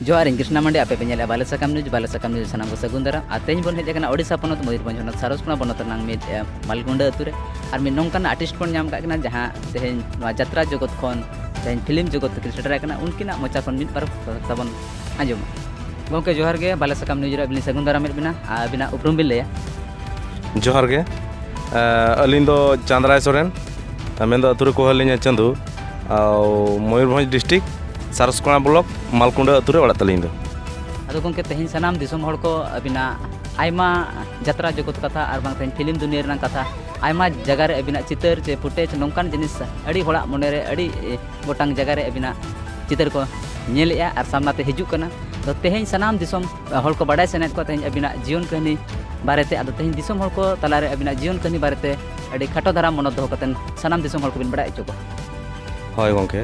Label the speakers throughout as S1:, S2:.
S1: जोहार कृष्णा मंडी आपे पेញबाले साकाम न्यूज सानाम को सगुन दाराम आतेñ बन हेज कना ओडिशा पनत मयूरभंज होनत सारसकोना बनत नांग मिद मालगुंडा अतुरे आर मिद नोंकान आर्टिस्ट बन नाम का जहां तेहेñ नवा यात्रा जगत खन तेहेñ फिल्म जगत के सेटर कना उनकिना मोचा खन मिद बार तबन आंजम गोंके जोहार गे बाले साकाम न्यूज रे बिन सगुन दाराम बिना बिना उपरुम बिन लेया
S2: जोहार गे अलिन दो चांद्राय सोरेन मेन दो अतुरे को हलिन चंदू मयूरभंज डिस्ट्रिक्ट सारसकोना ब्लॉक मालकुंडा अतुरे ओड़ा तलिन दो
S1: अदो गोंके तेहेñ सनाम दिसम हड़ को बिना आयमा यात्रा जगत कथा और बांग तेहेñ फिल्म दुनिया रना कथा आयमा जगह रे बिना चितर चे फुटेज नोंकान जिनिस अड़ी होड़ा मने रे अड़ी गोटांग जगह रे बिना चितर को नेलेया और सामनाते हिजुक कना तो तेहेñ सनाम दिसम हड़ को बाडाय सनेत को तेहेñ बिना जीवन कहानी बारेते अदो तेहेñ दिसम हड़ को तलारे बिना जीवन कहानी बारेते अड़ी खाटो धारा मन दो कतन सनाम दिसम हड़ को बिन बाडाय चको
S2: होय गोंके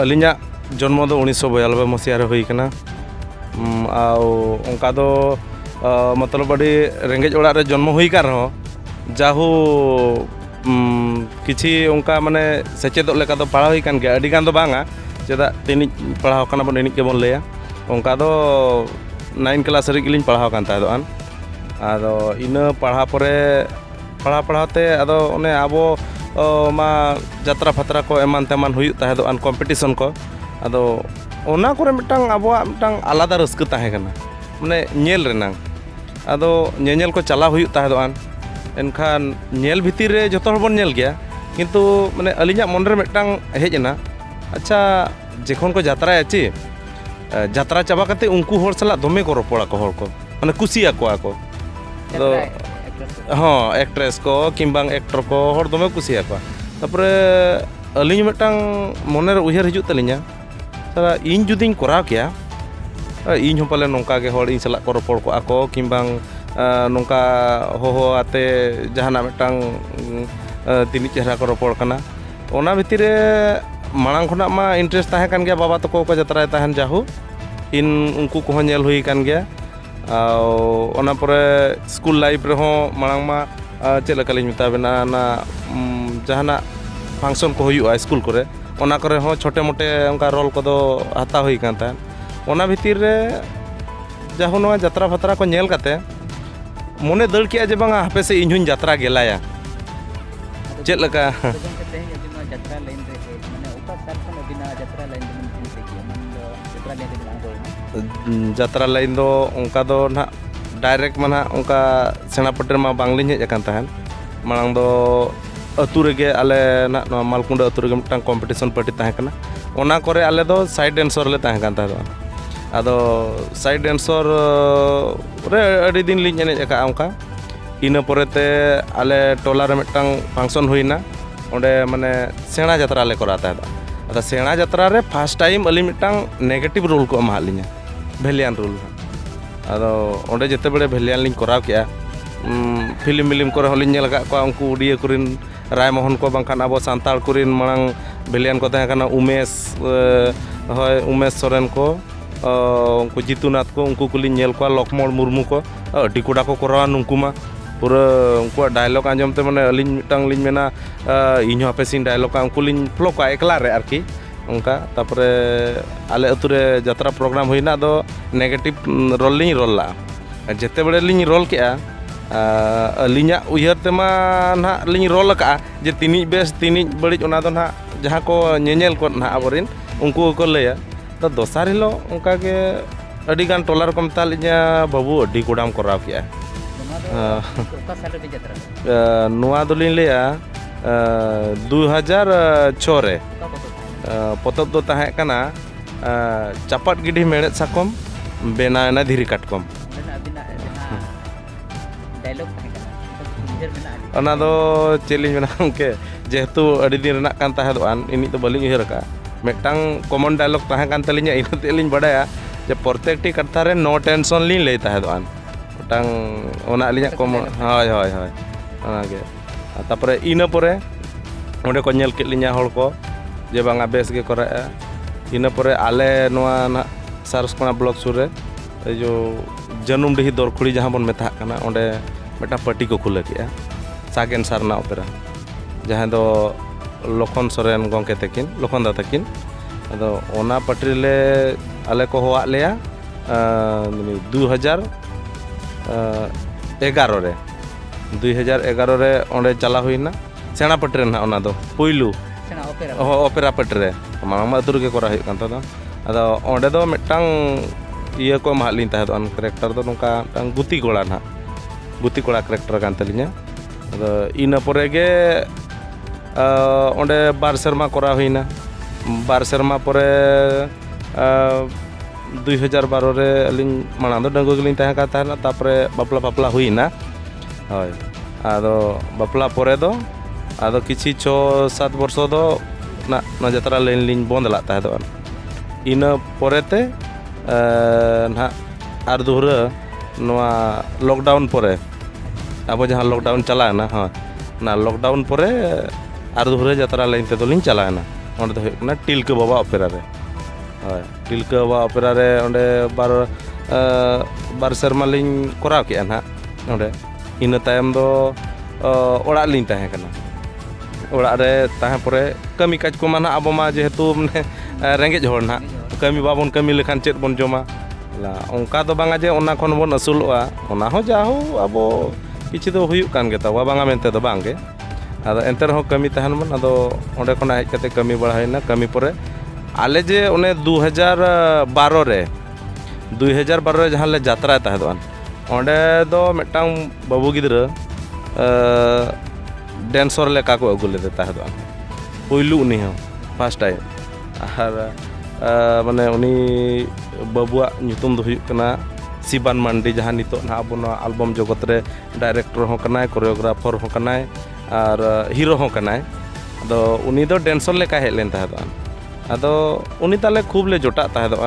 S2: अलिना जन्म दो 1992 मसीहा रे हुई कना उनका दो मतलब अड़ी रेंगेज ओड़ा रे जन्म हुई कर रहो जाहू किछि उनका माने सेचेदो लेका दो पढ़ा हुई कान गया अड़ी गान दो बांगा चेदा तिनि पढ़ाव कना बन इनिक के बन लेया उनका दो 9 क्लास रे गिलिन पढ़ाव कान ता दोआन आदो इना पढ़ा परे पढ़ाते आदो ओने आबो मा यात्रा फात्रा को एमान तेमान हुई ताहे दो आन कॉम्पिटिशन को आदो ओना करे मिटांग आबो मिटांग आलादा रस्क ताहे कना माने नेल रेनांग आदो नेल को चला हुई ताहे दो आन एनखान नेल भितिर रे जतो हर बन नेल गया किंतु माने अलिना मन रे मिटांग हेजना अच्छा जेखन को यात्रा आछि यात्रा चाबा कते उनकू होर सला दमे को रोपड़ा को होर को माने कुसिया को आदो हाँ एक्ट्रेस को किंबा एक्टर को हर दमे कुसिया को तापरे अलिन मिटांग मने रे उहर हिजुत तलिना सारा इन जुदिन कराव किया इन हो पाले नोंका गे हर इन सला को रोपड़ को आको किंबा नोंका हो आते जहाना मिटांग तिनि चेहरा को रोपड़ कना ओना भितिर मांग खना मा इंटरेस्ट ताहे कान गया बाबा तको को यात्रा ताहन जाहू इन उनको को नेल हुई कान गया ओना परे स्कूल लाइफ रे हो मांग मा चेलकालिन मिता बेना ना जहाना फंक्शन को हुआ स्कूल करे ओना करे हो छोटे मोटे उनका रोल को दो हता हुई कान ता ओना भितिर रे जाहू नवा यात्रा फात्रा को नेल काते मने दड़ किया जे बांगा हापे से इनहुन यात्रा गेलाया चेद लका
S1: यात्रा लाइन रे माने ओका साल खन बिना यात्रा लाइन दिन से किया मन यात्रा लाइन दिन आंगो
S2: यात्रा लाइन दो उनका दो ना डायरेक्ट माना उनका सेनापटर मा बांगलिन हेज कान ताहन मांग दो अतु रेगे आले ना मालकुंडा अतु रेगे मिटांग कॉम्पिटिशन पार्टी ताहे कना ओना करे आले दो साइड डांसर ले ताहे कान ताहे आदो साइड डांसर रे अडी दिन लिन एने का उनका इना परेते आले टोला रे मिटांग फंक्शन हुईना ओंडे माने सेणा यात्रा ले करा ताहे अदा सेणा यात्रा रे फर्स्ट टाइम अली मिटांग नेगेटिव रोल को एमा लिना भेलियन रोल आदो ओंडे जते बड़े भेलियन लिन कराव किया फिल्म करे हलिन नेल का को उनको उड़िया कुरिन रायमोहन को बांखान अब सांताल कुरिन मांग भेलियन को ताहे कना उमेश सोरेन को उनको जीतुनाथ को उनको कुलिन नेल को लक्ष्मण मुर्मू को अडी कोडा को करावा नुंकु मा पूरा उनको डायलॉग आंजम ते माने अलिन मिटांग लिन मेना इन हापे सिन डायलॉग उनको लिन फ्लो का एकला रे आरकी उनका तापरे आले अतुरे यात्रा प्रोग्राम हुईना दो नेगेटिव रोल लिन रोल ला जेते बड़े लिन रोल के अलिना उहर तेमा ना लिन रोल का जे तिनि बेस तिनि बड़ी ओना दो ना जहां को नेनेल को ना अबरिन उनको को लेया तो दोसार हिलो उनका के अडी गान टोलार को मता लिया बाबू अडी कोडाम कराव किया नुआ दोलिन लेया 2006 रे पतब दो ताहे कना चापाट गिडी मेड़ेद साकम बेनाना धीरी काटकम ओना दो चेलिंज मेना उनके जेहेतु अडी दिन रना कान ताहे दोआन इनि तो बलिन उहर का मिटांग कॉमन डायलॉग ताहे कान तलिnya इनते लिन बडाया जे प्रत्येकटी कथा रे नो टेंशन लिन ले ताहे दोआन मिटांग ओना लिnya कॉमन होय ओना गे तापरे इना परे ओंडे को नेल के लिnya हड़ को जे बांगा बेस के करा इना परे आले नोआ ना सारसकोना ब्लॉक सुर रे जो जनुम डही दरखुड़ी जहां बन मेता कना ओंडे मेटा पार्टी को खुले किया सागेन सारना ओपेरा जहां दो लखन सोरेन गोंके तकिन लखन दा तकिन ᱟᱫᱚ ᱚᱱᱟ ᱯᱟᱴᱤ ᱨᱮ ᱟᱞᱮ ᱠᱚ ᱦᱚᱦᱚᱣᱟᱜ ᱞᱮᱭᱟ 2011 ᱨᱮ 2011 রে অঁডে চালা হইনা সেনা পাটি রে না ওনা দো পইলু
S1: সেনা অপেরা
S2: অপেরা পাটি রে মামা আতুর গে করা হইক কান তা আদো অঁডে দো মিটাং ইয়ে কো মাহালিন তাহে দো ক্যারেক্টার দো নকা টাং গুতি কোড়া না গুতি কোড়া ক্যারেক্টার কান তালিña আদো ইনা পরে গে অঁডে বার সেরমা করা হইনা বার সেরমা পরে 2012 রে আলিন মানা দো ডাঙ্গো গলিন তাহে কা তাহনা তারপরে বাপলা হইনা হয় আদো বাপলা পরে দো আদো কিছু 6-7 বর্ষ দো না যাত্রা লেন লিন বন্ধ লা তাহে দো ইনা পরেতে না আর দুহরা নোয়া লকডাউন পরে আবো যাহা লকডাউন চালা না হ্যাঁ না লকডাউন পরে আর দুহরা যাত্রা লেন তে দলিন চালা না অন্ডে হই না টিলকা বাবা অপেরা রে হয় টিলকা বাবা অপেরা রে অন্ডে বার সেরমা লিন করাও কে না অন্ডে ᱤᱱᱟᱹ ᱛᱟᱭᱚᱢ ᱫᱚ ᱚᱲᱟᱜ ᱞᱤᱧ ᱛᱟᱦᱮᱸ ᱠᱟᱱᱟ ᱚᱲᱟᱜ ᱨᱮ ᱛᱟᱦᱮᱸ ᱯᱚᱨᱮ ᱠᱟᱹᱢᱤ ᱠᱟᱡᱽ ᱠᱚᱢᱟ ᱱᱟᱦᱟᱜ ᱟᱵᱚ ᱢᱟ ᱡᱮᱦᱮᱛᱩ ᱢᱟᱱᱮ ᱨᱮᱸᱜᱮᱡ ᱦᱚᱲ ᱱᱟᱦᱟᱜ ᱠᱟᱹᱢᱤ ᱵᱟᱵᱚᱱ ᱠᱟᱹᱢᱤ ᱞᱮᱠᱷᱟᱱ ᱪᱮᱫ ᱵᱚᱱ ᱡᱚᱢᱟ ᱚᱱᱠᱟ ᱫᱚ ᱵᱟᱝᱟ ᱡᱮ ᱚᱱᱟ ᱠᱷᱚᱱ ᱵᱚᱱ ᱟᱹᱥᱩᱞᱚᱜᱼᱟ ᱚᱱᱟ ᱦᱚᱸ ᱡᱟᱦᱳ ᱟᱵᱚ ᱠᱤᱪᱷᱩ ᱫᱚ ᱦᱩᱭᱩᱜ ᱠᱟᱱ ᱜᱮ ᱛᱟᱵᱚ ᱵᱟᱝᱟ ᱢᱮᱱᱛᱮ ᱫᱚ ᱵᱟᱝᱜᱮ ᱟᱫᱚ ᱮᱱᱛᱮ ᱨᱮᱦᱚᱸ ᱠᱟᱹᱢᱤ ᱛᱟᱦᱮᱱ ᱢᱟ ᱟᱫᱚ ᱚᱸᱰᱮ ᱠᱷᱚᱱᱟᱜ ᱦᱮᱡ ᱠᱟᱛᱮ ᱠᱟᱹᱢᱤ ᱵᱟᱲᱟ ᱦᱩᱭᱱᱟ ᱠᱟᱹᱢᱤ ᱯᱚᱨᱮ ᱟᱞᱮ ᱡᱮ ᱚᱱᱮ 2012 ᱨᱮ ᱡᱟᱦᱟᱸ ᱞᱮ ᱡᱟᱛᱨᱟᱭ ᱛᱟᱦᱮᱸ ᱫᱚ ᱚᱸᱰᱮ ᱫᱚ ᱢᱤᱫᱴᱟᱝ ᱵᱟᱹᱵᱩ ᱜᱤᱫᱽᱨᱟᱹ ᱰᱮᱱᱥᱚᱨ ᱞᱮᱠᱟ ᱠᱚ ᱟᱹᱜᱩ ᱞᱮᱫᱮ ᱛᱟᱦᱮᱸ ᱫᱚ ᱯᱳᱭᱞᱳ ᱩᱱᱤ ᱦᱚᱸ ᱯᱷᱟᱥᱴ ᱴᱟᱭᱤᱢ ᱟᱨ ᱢᱟᱱᱮ ᱩᱱᱤ ᱵᱟᱹᱵᱩᱣᱟᱜ ᱧᱩᱛᱩᱢ ᱫᱚ ᱦᱩᱭᱩᱜ ᱠᱟᱱᱟ ᱥᱤᱵᱟᱱ ᱢᱟᱱᱰᱤ ᱡᱟᱦᱟᱸ ᱱᱤᱛᱚᱜ ᱱᱟᱦᱟᱜ ᱟᱵᱚ ᱱᱚᱣᱟ ᱟᱞᱵᱟᱢ ᱡᱚᱜᱚᱛ ᱨᱮ ᱰᱟᱭᱨᱮᱠᱴᱚᱨ ᱦᱚᱸ ᱠᱟᱱᱟᱭ ᱠᱳরিওগ্রাফার ᱦᱚᱸ ᱠᱟᱱᱟᱭ ᱟᱨ ᱦᱤᱨᱳ ᱦᱚᱸ ᱠᱟᱱᱟᱭ ᱟᱫᱚ ᱩᱱᱤ ᱫᱚ ᱰᱮᱱᱥᱚᱨ ᱞᱮᱠᱟ ᱦᱮᱡ ᱞᱮᱱ ᱛᱟᱦᱮᱸ ᱫᱚ ᱟᱫᱚ ᱩᱱᱤ ᱛᱟᱞᱮ ᱠᱷᱩᱵ ᱞᱮ ᱡᱚᱴᱟᱜ ᱛᱟᱦᱮᱸ ᱫᱚ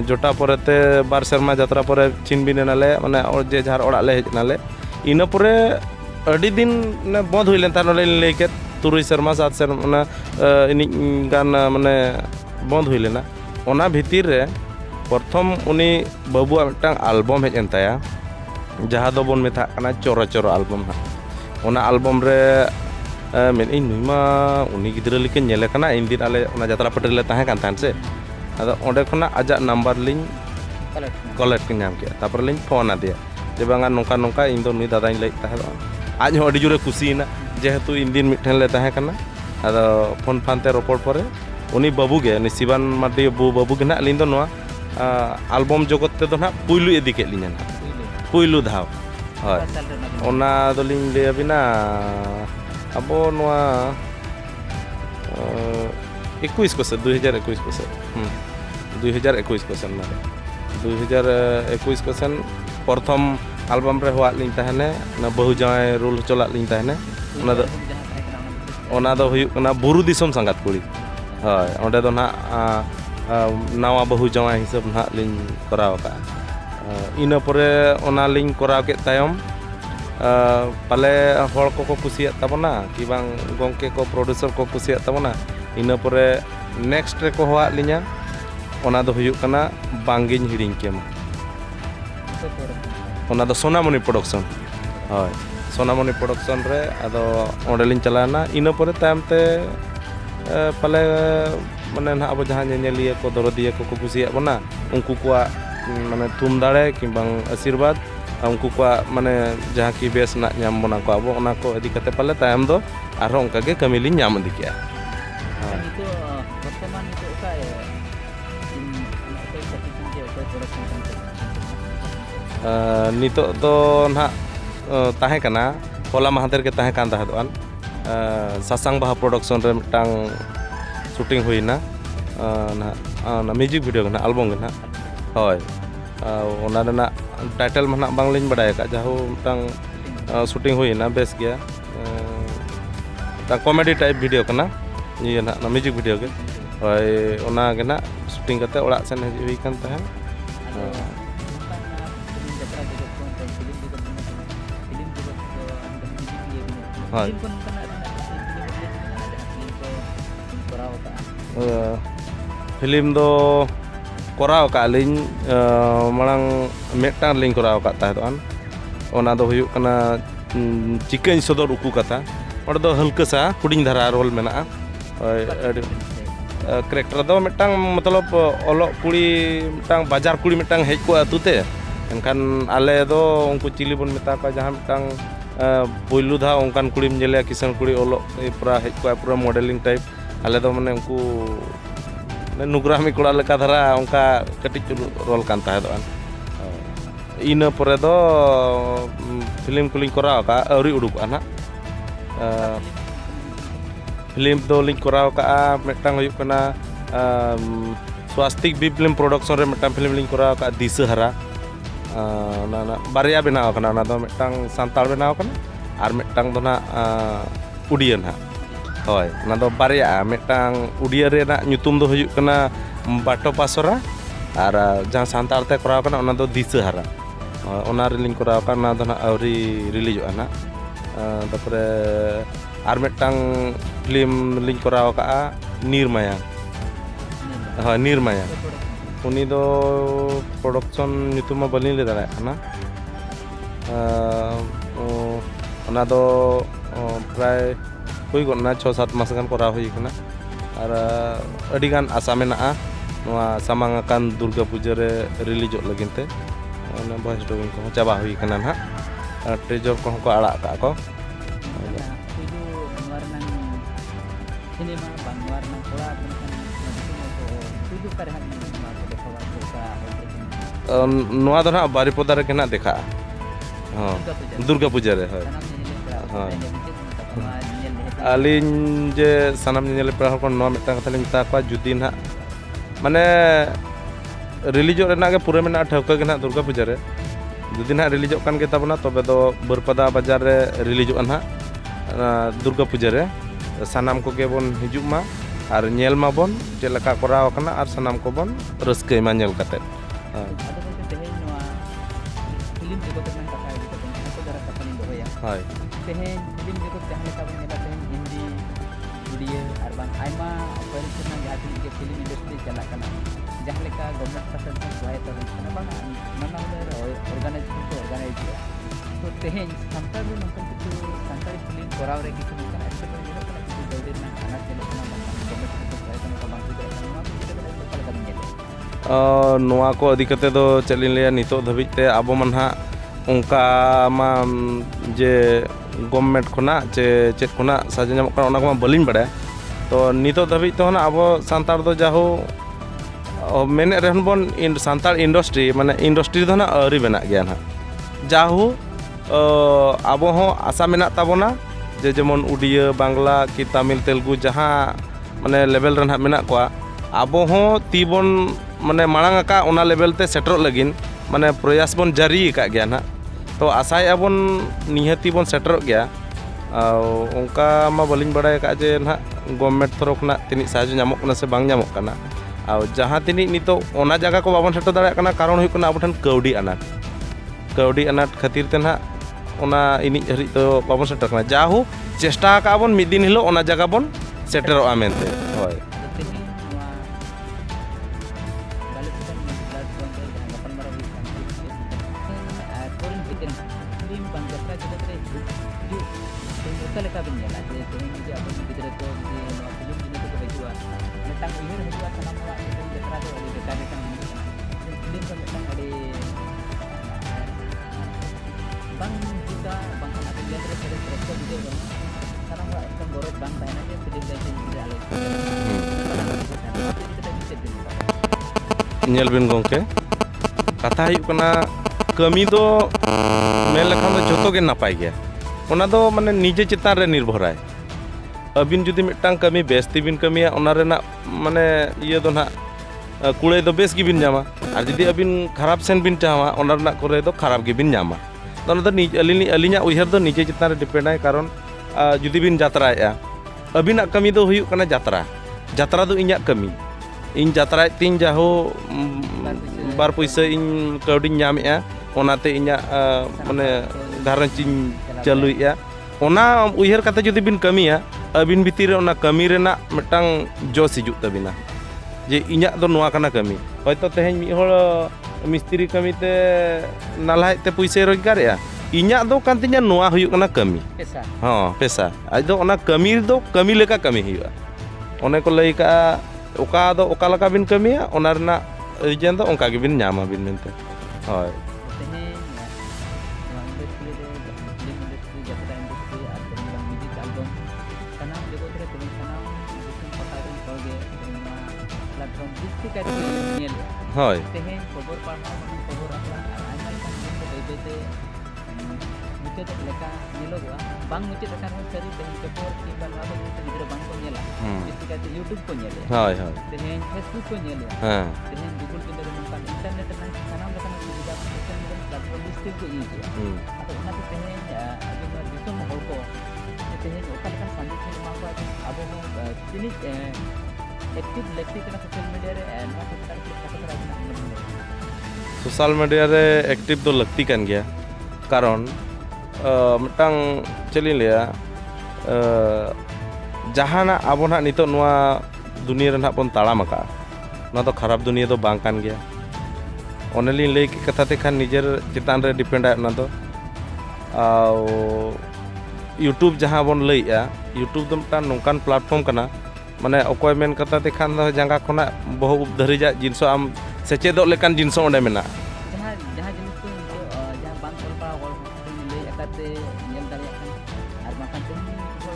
S2: ᱡᱚᱴᱟ ᱯᱚᱨᱮᱛᱮ ᱵᱟᱨ ᱥᱮᱨᱢᱟ ᱡᱟᱛᱨᱟ ᱯᱚᱨᱮ ᱪᱤᱱᱵᱤᱱ ᱮᱱᱟᱞᱮ ᱢᱟᱱᱮ ᱡᱮ ᱡᱟᱦᱟᱨ ᱚᱲᱟᱜ ᱞᱮ ᱦᱮᱡ ᱮᱱᱟᱞᱮ ᱤᱱᱟᱹ ᱯᱚᱨᱮ ᱟᱹᱰᱤ ᱫᱤᱱ ᱵᱚᱱᱫ ᱦᱩᱭ ᱞᱮᱱ ᱛᱟᱦᱮᱸ ᱞᱤᱧ ᱞᱟᱹᱭ ᱠᱮᱫ 3 ᱥᱮᱨᱢᱟ 7 ᱥᱮᱨᱢᱟ ᱚᱱᱟ ᱤᱱᱤᱡ ᱜᱟᱱ ᱢᱟᱱᱮ ᱵᱚᱱᱫ ᱦᱩᱭ ᱞᱮᱱᱟ ᱚᱱᱟ ᱵᱷᱤᱛᱤᱨ ᱨᱮ ᱯᱨᱚᱛᱷᱚᱢ ᱩᱱᱤ ᱵᱟᱹᱵᱩᱣᱟᱜ ᱢᱤᱫᱴᱟᱝ ᱟᱞᱵᱟᱢ ᱦᱮᱡ ᱮᱱ ᱛᱟᱭᱟ ᱡᱟᱦᱟᱸ ᱫᱚᱵᱚᱱ ᱢᱮᱛᱟᱜ ᱠᱟᱱᱟ ᱪᱚᱨᱚ ᱪᱚᱨᱚ ᱟᱞᱵᱟᱢ ᱦᱟᱸᱜ ᱚᱱᱟ ᱟᱞᱵᱟᱢ ᱨᱮ ᱢᱮᱱᱤᱧ ᱱᱩᱭ ᱢᱟ ᱩᱱᱤ ᱜᱤᱫᱽᱨᱟᱹ ᱞᱮᱠᱟᱧ ᱧᱮᱞᱮ ᱠᱟᱱᱟ ᱤᱧ ᱫᱤᱱ ᱟᱞᱮ ᱚᱱᱟ ᱡᱟᱛᱨᱟ ᱯᱟᱴᱤ ᱨᱮᱞᱮ ᱛᱟᱦᱮᱸ ᱠᱟᱱ ᱛᱟᱦᱮᱱ ᱥᱮ ᱟᱫᱚ ᱚᱸᱰᱮ ᱠᱷᱚᱱᱟᱜ ᱟᱡᱟᱜ ᱱᱟᱢᱵᱟᱨ ᱞᱤᱧ ᱠᱚᱞᱮᱠᱴ ᱧᱟᱢ ᱠᱮᱜᱼᱟ ᱛᱟᱨᱯᱚᱨᱮ ᱞᱤᱧ ᱯᱷᱳᱱ ᱟᱫᱮᱭᱟ ᱡᱮ ᱵᱟᱝᱟ ᱱᱚᱝᱠᱟ ᱱᱚᱝᱠᱟ ᱤᱧ ᱫᱚ ᱱᱩᱭ ᱫᱟᱫᱟᱧ ᱞᱟᱹᱭᱮᱫ ᱛᱟᱦᱮᱸ ᱫᱚ ᱟᱡ ᱦᱚᱸ ᱟᱹᱰᱤ ᱡᱳᱨᱮ ᱠᱩᱥᱤᱭᱮᱱᱟ ᱡᱮᱦᱮᱛᱩ ᱤᱧ ᱫᱤᱱ ᱢᱤᱫᱴᱷᱮᱱ ᱞᱮ ᱛᱟᱦᱮᱸ ᱠᱟᱱᱟ ᱟᱫᱚ ᱯᱷᱳᱱ ᱯᱷᱟᱱᱛᱮ ᱨᱚᱯᱚᱲ ᱯᱚᱨᱮ ᱩᱱᱤ ᱵᱟᱹᱵᱩ ᱜᱮ ᱩᱱᱤ ᱥᱤᱵᱟᱱ ᱢᱟᱨᱰᱤ ᱵᱟᱹᱵᱩ ᱜᱮ ᱱᱟᱦᱟᱜ ᱟᱹᱞᱤᱧ ᱫᱚ ᱱᱚᱣᱟ ᱟᱞᱵᱟᱢ ᱡᱚᱜᱚᱛ ᱛᱮᱫᱚ ᱱᱟᱦᱟᱜ ᱯᱩᱭᱞᱩ ᱤᱫᱤ ᱠᱮᱫ ᱞᱤᱧᱟ ᱱᱟᱦᱟᱜ ᱯᱩᱭᱞᱩ ᱫᱷᱟᱣ ᱦᱳᱭ ᱚᱱᱟ ᱫᱚᱞᱤᱧ ᱞᱟᱹᱭᱟᱵᱤᱱᱟ ᱟᱵᱚ ᱱᱚᱣᱟ 21 ᱠᱚ ᱥᱮᱫ 2021 ᱠᱚ ᱥᱮᱫ 2021 ᱠᱚ ᱥᱮᱫ 2021 ᱠᱚ ᱥᱮᱫ प्रथम एल्बम रे हुआ लिंग तहने ना बहु जाय रोल चलात लिंग तहने ओना दो हुयुक कना बुरु दिसम संगात कुड़ी हय ओंडे दो ना नावा बहु जाय हिसाब ना लिंग कराव का इना परे ओना लिंग कराव के तायम पाले हर को कुसिया तबना कि बांग गोंके को प्रोड्यूसर को कुसिया तबना इना परे नेक्स्ट रे को हुआ लिंगा ओना दो हुयुक कना बांगिन हिडिंग केमा ओना दो सोनामणि प्रोडक्शन हय सोनामणि प्रोडक्शन रे आदो ओंडेलिन चलाना इना परे तायमते पाले माने ना अब जहां नेनेलिया को दरदिया को कुसिया बना उनको को माने थुम दाड़े कि बांग आशीर्वाद उनको को माने जहां की बेस ना नाम बना को अब ओना को इदी कते पाले तायम दो आरो उनका के कमिलिन नाम दिकिया
S1: itu वर्तमान itu का
S2: नितो तो ना ताहे कना होला महादेर के ताहे कान ताहेदोन सासांग बाहा प्रोडक्शन रे मिटांग शूटिंग हुईना ना म्यूजिक वीडियो ना एल्बम ना हय ओना रेना टाइटल माना बांगलिन बडाय का जाहो मिटांग शूटिंग हुईना बेस गया ता कॉमेडी टाइप वीडियो कना ये ना म्यूजिक वीडियो के हय ओना के ना शूटिंग करते ओड़ा सेन हुई कान ताहे फिल्म दो कराव का लिंग मांग मेटांग लिंग कराव का ताहेदोन ओना दो हुयुक कना चिकन सदर उकू कथा ओडे दो हल्का सा हुडिंग धारा रोल मेना karakter do metang matlab olok kuri metang bajar kuri metang hej ko atu te enkan ale do ungku cili bon meta ka jahan metang poilu dha onkan kuri menjele kisan kuri olok pura hej ko pura modeling type ale do mane ungku nugrami kura leka dhara onka katik rol kan tahe do an ina pore do film kuling korao ka auri uduk ana film do link korao ka metang huyuk kana swastik bi film production re metang film link korao ka disa hara na barya benaw kana na do metang santal benaw kana ar metang do na udian ha hoy na do barya metang udia re na nyutum do huyuk kana bato pasora ar jang santal te korao kana ona do disa hara ona re link korao kana do na auri release ana tapore ar metang film link korao ka Nirmaya Nirmaya uni do production nyutum ma balin le dara kana ona do pray koi gonna 6-7 mas kan korao hui kana ar adi gan asa mena noa samangakan Durga Puja re release lagin te ona bahas do ko chaba hui kana na treasure ko alak ka ko
S1: ini mah bang warna pola tujuh kali hati mah
S2: noa do na Baripoda re kena dekha Durga Puja re alin je sanam nyele pra kon noa metang kata meta ko judi na mane release rena ge pura mena thauka ge na Durga Puja re judi na release kan ge tabona tobe do Baripoda bazar re release na Durga Puja re sanam ko ge bon hijuk ma ar nyel ma bon jelaka korao kana ar sanam ko bon reuskei ma nyel kate
S1: film jegot nang kata gitu kan aku dara kata ni boya
S2: hai
S1: tehen film jegot jahan leka ban nyela tehen Hindi India ar bang aima operation nang jati ke film industry jalak kana jahan leka government pasal kan suai ta kana bang mana organize ko organize to tehen sampai lu nonton itu sampai film korau re gitu kan actually jero kana itu dawdir nang anak jelo kana bang government ko suai kana bang itu kana ma itu kana lokal kan nyele
S2: noa ko adi kate do chalin leya nitok dhabij te abo man ha onka ma je government khona che chet khona saja nyamok kana ona ko ma balin bada to nitok dhabij to na abo santar do jaho mene rehon bon santar industry mane industry do na ari benak gya na jaho abo ho asa menak tabona je jemon udia bangla ki tamil telugu jaha mane level ren ha menak kwa abo ho tibon mane marang aka ona level te setrok lagin mane proyas bon jari ka gya na to asai abon nihati bon setrok gya onka ma balin badai ka je na government thorok na tini sahaja nyamok na se bang nyamok kana au jaha tini nito ona jaga ko babon setor dare kana karon hui kana abotan kaudi anat khatir te na ona ini hari to babon setor kana jahu chesta ka abon midin hilo ona jaga bon setero amente hoy
S1: leka bin nyala je tehen je abon gidre ko je no film jine ko bejua metang ihir hejua sanam wa film jatra do adi dekane kan film ko metang adi bang kita bang ada genre terus ko video bang sanam wa kan borot bang tayna je film jine je ale
S2: nyel bin gongke kata huyuk kana kami do mel lekhan do joto ge napai gya ona do mane nije chetan re nirbhorai abin judi metang kami besti bin kamiya ona rena mane iye do na kulei do bes gi bin nyama ar judi abin kharap sen bin chama ona rena kore do kharap gi bin nyama ona do alinya uiher do nije chetan re depend ai karon judi bin jatra ya abina kami do huyuk kana jatra do inya kami in jatra tin jaho bar puisa in kaudi nyam ya onate inya mane garancing jalui ya ona uiher kata judi bin kami ya abin bitire ona kami rena metang jos hijuk tabina je inya do noa kana kami hoyto teheng mi hol mistri kami te nalai te puise rogar ya inya do kantinya noa huyuk kana kami
S1: pesa
S2: pesa ado ona kami do kami leka kami hiya one ko lai ka oka do oka laka bin kamiya ona rena rijen do onka ge bin nyama bin mente hoy
S1: Tehen nova industri re film industri jatra industri ar bang music album sanam jogot re tumi sanam disum pataran koge nova platform disti ka nyel
S2: hoy
S1: tehen khobor pahna mane khobor akla ar aima lekan ko bebe mucet leka nyeloga bang mucet akan sari tehen paper kimba nova ko gidra bang ko nyela disti ka YouTube ko nyela
S2: hoy hoy
S1: tehen Facebook ko nyela
S2: ha
S1: tehen Google pindah nongkan internet dan sanam lekan sudah social media platform disti ko use ya atau ona te tehen agama disum hol ko tehen oka lekan sandwich ni mangwa abo mo tini active lekti kana social media re na sekitar kata kata
S2: social media रे active तो लगती kan gया कारण मिटांग चली लिया जहाना आबो ना नितो नोआ दुनिया रे ना बन ताड़ाम का ना तो खराब दुनिया तो बांग kan gया ओनेली लई की कथा ते खान निजेर चितान रे डिपेंड आ ना तो यूट्यूब जहां बन लईया यूट्यूब तो मिटान नोंकान प्लेटफॉर्म कना माने अकोय मेन कथा ते खान जंगा खना बहु धरिजा जिनसो आम सेचेदो लेकान जिनसो ओंडे मेना
S1: जहां जहां जिनिस को जहां bang kolpa hol lei akate nyel dari akan ar makan pun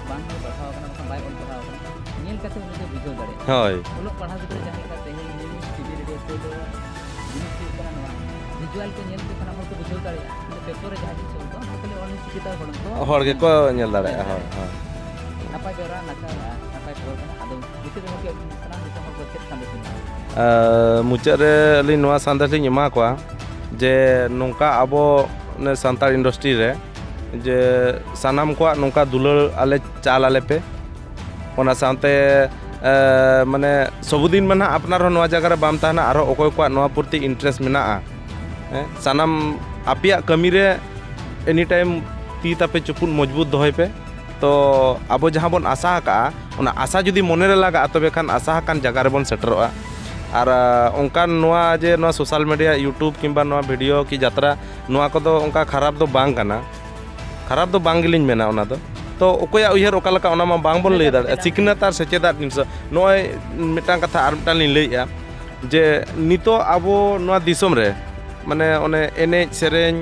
S1: bang bahasa kana makan bai ol bahasa kana nyel kate uni ke bujau dari
S2: hoy
S1: ulok padha gidra jahe kate he news tv radio te do jinis ko kana no visual ko nyel ke kana hol ko bujau dari paper re jaha jinis ko kale oni sikita hodon ko
S2: hor ge ko nyel dare hoy hoy
S1: napai bera nakal napai pro kana ado bitir mo ke sanam bisa hol ko chet sambe sini
S2: मुचाद रे अली नोआ संदेश लिंग एमा कोआ जे नोंका आबो ने सांतार industry रे जे सानाम कोआ नोंका दुलर आले चाल आले पे ओना सानते माने सबुदिन मना अपनार नोआ जगह रे बाम ताना आरो ओकोय कोआ नोआ प्रति इंटरेस्ट मेना सानाम आपिया कमी रे एनी टाइम ती तापे चुपुन मजबूत दोहय पे तो आबो जहां बन आशा का ओना आशा जुदी मने रे लागा तबे खान आशा कान जगह रे बन सेटरोआ और उनका नोआ जे नोआ सोशल मीडिया यूट्यूब किंबा नोआ वीडियो की यात्रा नोआ को दो उनका खराब दो बांग कना खराब दो बांग गिलिन मेना ओना दो तो ओकोया उयहर ओका लका ओना मा बांग बोन लई दार सिकनात आर सेचेदार जिनिस नोय मिटांग कथा आर मिटांग लिन लईया जे नितो आबो नोआ दिसोम रे माने ओने एने सेरेन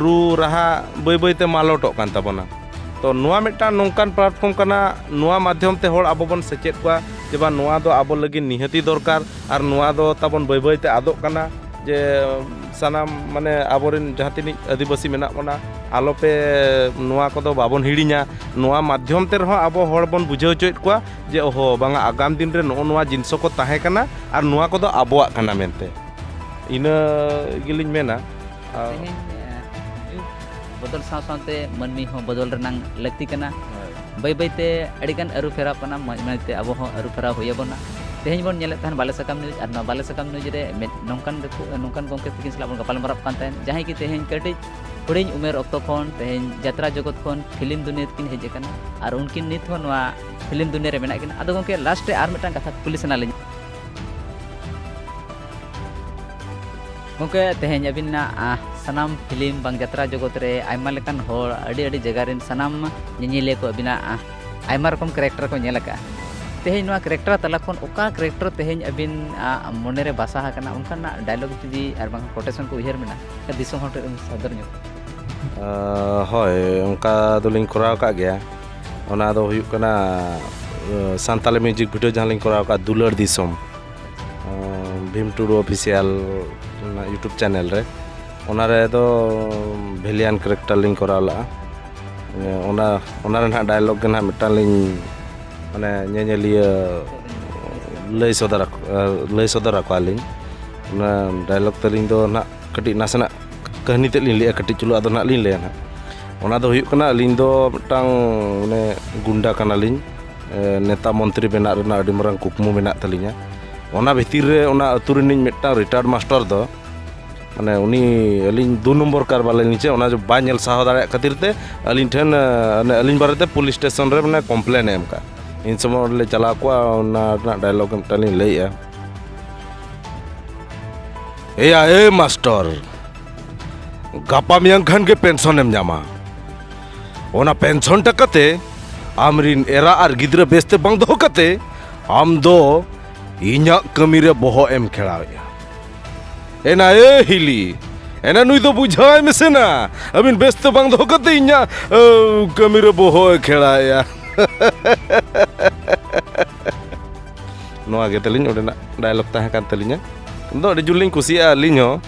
S2: रू राहा बय बयते मालोटो कान ताबोना तो नोआ मिटांग नोंकान प्लेटफॉर्म कना नोआ माध्यम ते होड़ आबो बन सेचेद कोआ जे बा नोआ दो आबो लगी निहती दरकार और नोआ दो ताबन बय बयते आदोक कना जे सानाम माने आबोरिन जहातिनि आदिवासी मेना बना आलोपे नोआ कोदो बाबन हिड़िया नोआ माध्यम ते रहो आबो होड़ बन बुझाव चोयत कोआ जे ओहो बांगा आगाम दिन रे नो नोआ जिनसो को ताहे कना और नोआ कोदो आबोआ कना मेनते इना गिलिन मेना
S1: बदल साव सावते मनमी हो बदल रनांग लगती कना बै बैते अड़िगान अरु फेरा पना मनते अब हो अरु फेरा होयबोना तेहेन बन नेले तहन बाले सकम न्यूज और बाले सकम न्यूज रे नोंकान गोंके तकिन सला बन गपाल माराप कान तहन जहां कि तेहेन कटी हुडिन उमेर ऑक्तो खन तेहेन यात्रा जगत खन फिल्म दुनिया किन हेज कना और उनकिन नित हो नवा फिल्म दुनिया रे मेना किन आदो गोंके लास्ट रे आर मिटान कथा पुलिस ना लिन गोंके तेहेन अबिना sanam film bang jatra jogot re aima lekan hor adi adi jaga ren sanam nyele ko abina aima rokom karakter ko nyela ka tehen noa karakter tala kon oka karakter tehen abin mone re basa kana unkana dialogue judi ar bang quotation ko uher mena ka disom hot sadar nyo
S2: hoy onka dolin korao ka gya ona do huyuk kana santale music video jahan lin korao ka dular disom bhim turu official YouTube channel re ओनारे दो भेलियन character लिंग कराला ओना ओनारे ना dialogue के ना मिटान लिंग माने नेनेलिया लय सदर आलिंग ओना डायलॉग तलिंग दो ना कटी नासना कहानी ते लिंग लिया कटी चुलो आदो ना लिंग लेया ना ओना दो हुयुक कना लिंग दो मिटांग माने गुंडा कना लिंग नेता मंत्री बेना रेना अडी मारांग कुकमु मेना तलिंगा ओना भितिर रे ओना अतु रेनिंग मिटांग रिटायर्ड मास्टर दो माने उनी अलिंग 2 नंबर कार वाले नीचे ओना जो बा नेल साहो दाड़े खातिर ते अलिंग ठेन अलिंग बारेते पुलिस स्टेशन रे माने कंप्लेन एम का इन समय ले चला को ओना डायलॉग टलिंग लैया ए मास्टर गापा मियां खान के पेंशन एम जामा ओना पेंशन टकते आमरिन एरा आर गिद्रा बेस्ते बंग दो कते आम दो inyak kami re bohok em khelawea. Ena hili. Ena nui do bujhai mesena. Abin best bang do kate inyak kami re bohok khelawea. Noa ge telin odena dialog tahe kan telinya. Do de juling kusia linyo.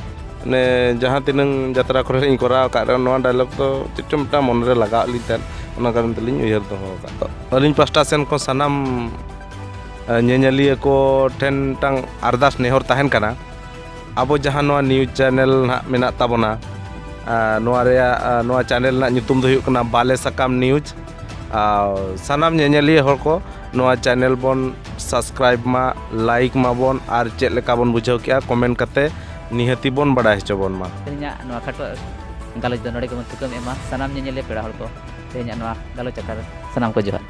S2: Ne jahan tinang jatra kore ing kora ka noa dialog to cicumta monre laga litan. Ona karon telin uyar do ka. Alin pasta sen ko sanam nyenyaliya ko ten tang ardas nehor tahen kana. Abo jahan noa news channel na menak tabona. Noa channel na nyutum do huyuk kana Bale Sakam News. Sanam nyenyaliya hor ko noa channel bon subscribe ma like ma bon ar chet leka bon bujhau kya comment kate nihati bon badai hocho bon ma.
S1: Tehnya noa khato galoj do node ko tukam ema sanam nyenyele pera hor ko tehnya noa galoj akar sanam ko johar.